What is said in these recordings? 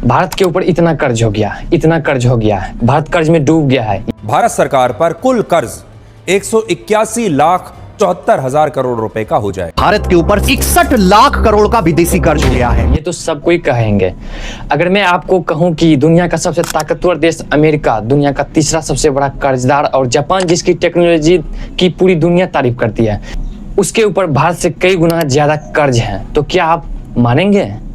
भारत के ऊपर इतना कर्ज हो गया, इतना कर्ज हो गया है, भारत कर्ज में डूब गया है। भारत सरकार पर कुल कर्ज 181,74,000 करोड़ रुपए का हो जाए। भारत के ऊपर 61 लाख करोड़ का विदेशी कर्ज हो गया है। ये तो सब कोई कहेंगे। अगर मैं आपको कहूं कि दुनिया का सबसे ताकतवर देश अमेरिका, दुनिया का तीसरा सबसे बड़ा कर्जदार और जापान जिसकी टेक्नोलॉजी की पूरी दुनिया तारीफ करती है, उसके ऊपर भारत से कई गुना ज्यादा कर्ज है, तो क्या आप मानेंगे?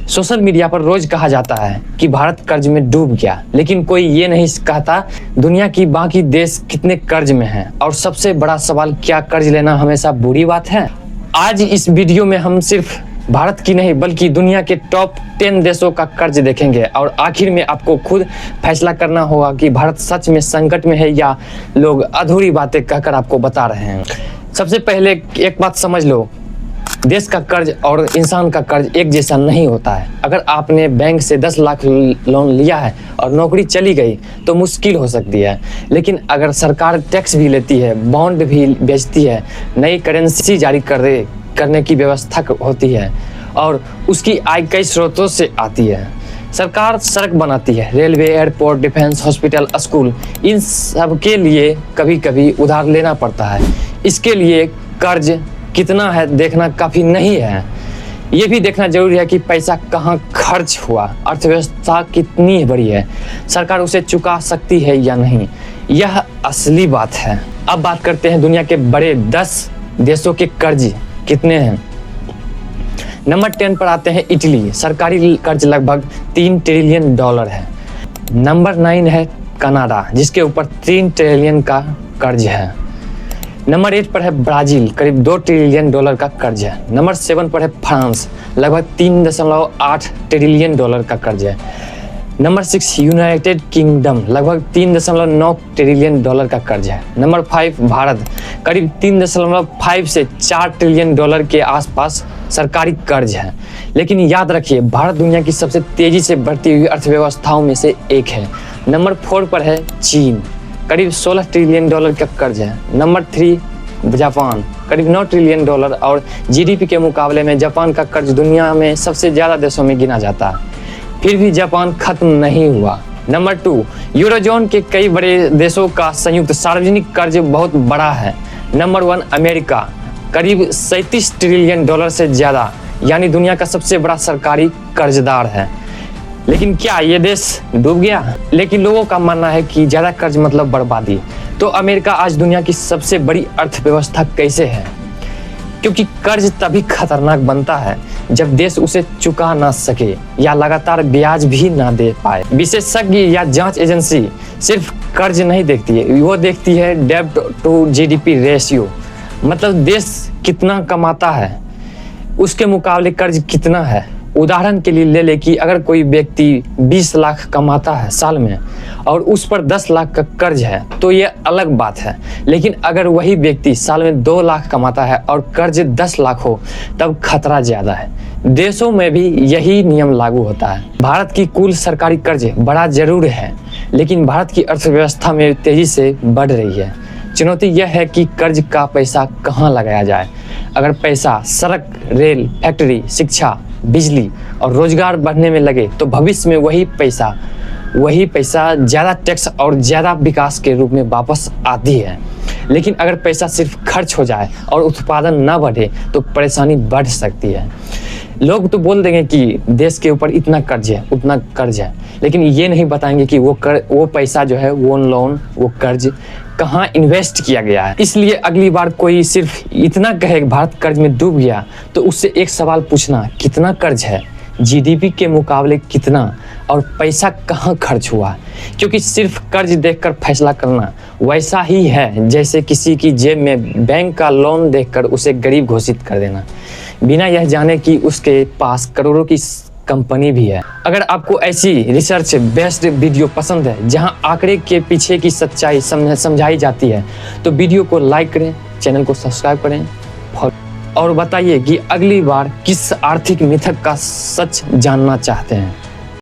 सोशल मीडिया पर रोज कहा जाता है कि भारत कर्ज में डूब गया, लेकिन कोई ये नहीं कहता दुनिया की बाकी देश कितने कर्ज में हैं। और सबसे बड़ा सवाल, क्या कर्ज लेना हमेशा बुरी बात है? आज इस वीडियो में हम सिर्फ भारत की नहीं बल्कि दुनिया के टॉप 10 देशों का कर्ज देखेंगे और आखिर में आपको खुद फैसला करना होगा कि भारत सच में संकट में है या लोग अधूरी बातें कहकर आपको बता रहे हैं। सबसे पहले एक बात समझ लो, देश का कर्ज और इंसान का कर्ज एक जैसा नहीं होता है। अगर आपने बैंक से 10 लाख लोन लिया है और नौकरी चली गई तो मुश्किल हो सकती है, लेकिन अगर सरकार टैक्स भी लेती है, बॉन्ड भी बेचती है, नई करेंसी जारी करने की व्यवस्था होती है और उसकी आय कई स्रोतों से आती है। सरकार सड़क बनाती है, railway, airport, defence, hospital, school, इन सब के लिए कभी कभी उधार लेना पड़ता है। इसके लिए कर्ज कितना है देखना काफ़ी नहीं है, ये भी देखना जरूरी है कि पैसा कहाँ खर्च हुआ, अर्थव्यवस्था कितनी बड़ी है, सरकार उसे चुका सकती है या नहीं, यह असली बात है। अब बात करते हैं दुनिया के बड़े 10 देशों के कर्ज कितने हैं। नंबर 10 पर आते हैं इटली, सरकारी कर्ज लगभग $3 ट्रिलियन है। नंबर 9 है कनाडा, जिसके ऊपर $3 ट्रिलियन का कर्ज है। नंबर 8 पर है ब्राजील, करीब $2 ट्रिलियन का कर्ज है। नंबर 7 पर है फ्रांस, लगभग $3.8 ट्रिलियन का कर्ज है। नंबर 6 यूनाइटेड किंगडम, लगभग $3.9 ट्रिलियन का कर्ज है। नंबर 5 भारत, करीब 3.5 से $4 ट्रिलियन के आसपास सरकारी कर्ज है। लेकिन याद रखिए, भारत दुनिया की सबसे तेजी से बढ़ती हुई अर्थव्यवस्थाओं में से एक है। नंबर 4 पर है चीन, करीब $16 ट्रिलियन का कर्ज है। नंबर 3 जापान, करीब $9 ट्रिलियन और जीडीपी के मुकाबले में जापान का कर्ज दुनिया में सबसे ज़्यादा देशों में गिना जाता है। फिर भी जापान खत्म नहीं हुआ। नंबर 2 यूरोजोन के कई बड़े देशों का संयुक्त सार्वजनिक कर्ज बहुत बड़ा है। नंबर 1 अमेरिका, करीब $37 ट्रिलियन से ज़्यादा, यानी दुनिया का सबसे बड़ा सरकारी कर्जदार है। लेकिन क्या ये देश डूब गया? लेकिन लोगों का मानना है कि ज़्यादा कर्ज मतलब बर्बादी। तो अमेरिका आज दुनिया की सबसे बड़ी अर्थव्यवस्था कैसे है? क्योंकि कर्ज तभी खतरनाक बनता है जब देश उसे चुका ना सके या लगातार ब्याज भी ना दे पाए। विशेषज्ञ या जांच एजेंसी सिर्फ कर्ज नहीं देखती है, वो देखती है डेब्ट टू जीडीपी रेशियो, मतलब देश कितना कमाता है उसके मुकाबले कर्ज कितना है। उदाहरण के लिए ले कि अगर कोई व्यक्ति 20 लाख कमाता है साल में और उस पर 10 लाख का कर्ज है तो ये अलग बात है। लेकिन अगर वही व्यक्ति साल में 2 लाख कमाता है और कर्ज 10 लाख हो तब खतरा ज़्यादा है। देशों में भी यही नियम लागू होता है। भारत की कुल सरकारी कर्ज बड़ा जरूर है, लेकिन भारत की अर्थव्यवस्था में तेज़ी से बढ़ रही है। चुनौती यह है कि कर्ज का पैसा कहाँ लगाया जाए। अगर पैसा सड़क, रेल, फैक्ट्री, शिक्षा, बिजली और रोजगार बढ़ने में लगे तो भविष्य में वही पैसा ज़्यादा टैक्स और ज़्यादा विकास के रूप में वापस आती है। लेकिन अगर पैसा सिर्फ खर्च हो जाए और उत्पादन ना बढ़े तो परेशानी बढ़ सकती है। लोग तो बोल देंगे कि देश के ऊपर इतना कर्ज है, उतना कर्ज है, लेकिन ये नहीं बताएंगे कि वो पैसा जो है, वो लोन, वो कर्ज कहाँ इन्वेस्ट किया गया है। इसलिए अगली बार कोई सिर्फ इतना कहे भारत कर्ज में डूब गया तो उससे एक सवाल पूछना, कितना कर्ज है, जीडीपी के मुकाबले कितना, और पैसा कहाँ खर्च हुआ। क्योंकि सिर्फ कर्ज देखकर फैसला करना वैसा ही है जैसे किसी की जेब में बैंक का लोन देखकर उसे गरीब घोषित कर देना, बिना यह जाने कि उसके पास करोड़ों की कंपनी भी है। अगर आपको ऐसी रिसर्च बेस्ड वीडियो पसंद है जहां आंकड़े के पीछे की सच्चाई समझाई जाती है तो वीडियो को लाइक करें, चैनल को सब्सक्राइब करें और बताइए कि अगली बार किस आर्थिक मिथक का सच जानना चाहते हैं।